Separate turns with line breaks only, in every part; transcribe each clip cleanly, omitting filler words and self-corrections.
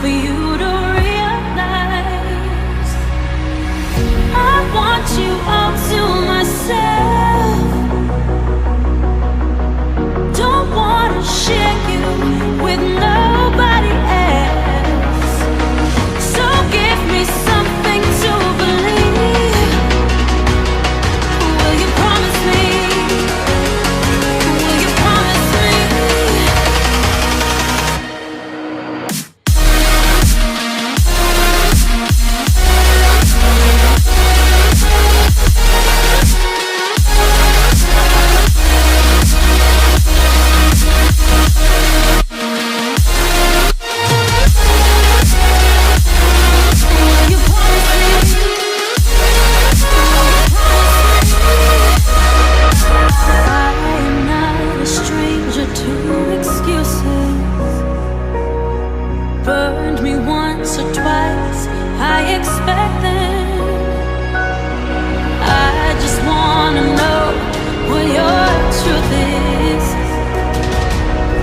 for you to realize I want you all to myself. Don't wanna share you with nobody else. So give me something to believe. Will you promise me? Will you promise me? Burned me once or twice, I expect them. I just wanna know what your truth is.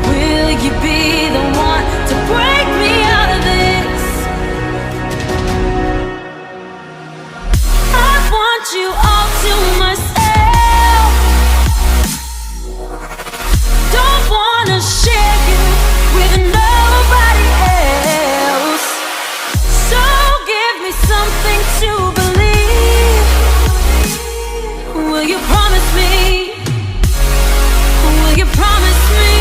Will you be the one to break me out of this? I want you all to myself. Don't wanna share you with nobody else. So give me something to believe. Will you promise me? Will you promise me?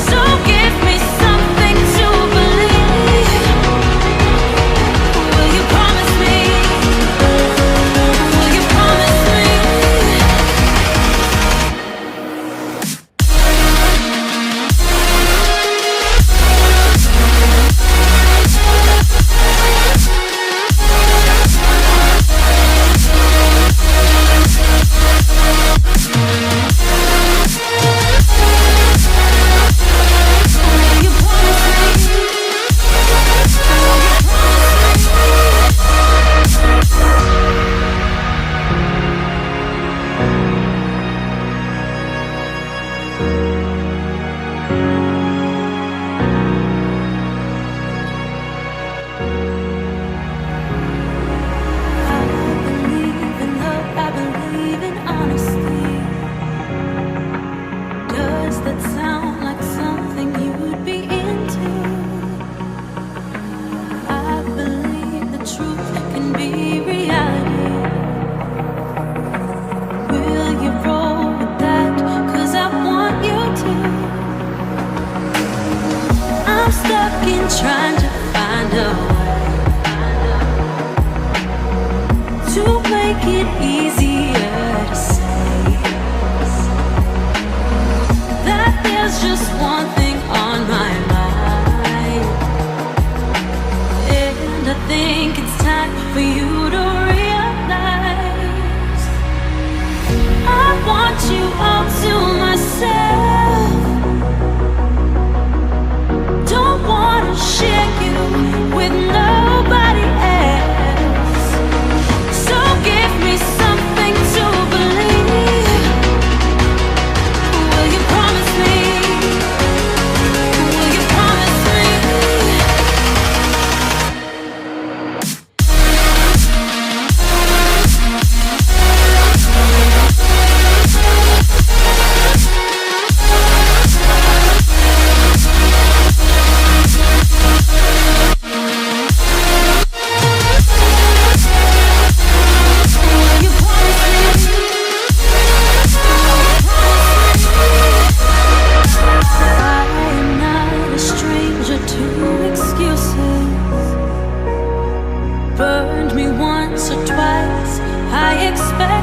So give me something to believe. Will you promise me? Will you promise me? Will you promise me? I believe in love, I believe in honesty. Does that sound like something you'd be into? I believe the truth can be reality. Will you roll with that? 'Cause I want you to. I'm stuck in trying to find a way to make it easier to say that there's just one thing on my mind. And I think it's time for you to realize I want you all to myself. Don't wanna share you with nobody else. So give me something to believe. Will you promise me? Will you promise me? Will you promise me? I am not a stranger to excuses. Burned me once or twice, I expect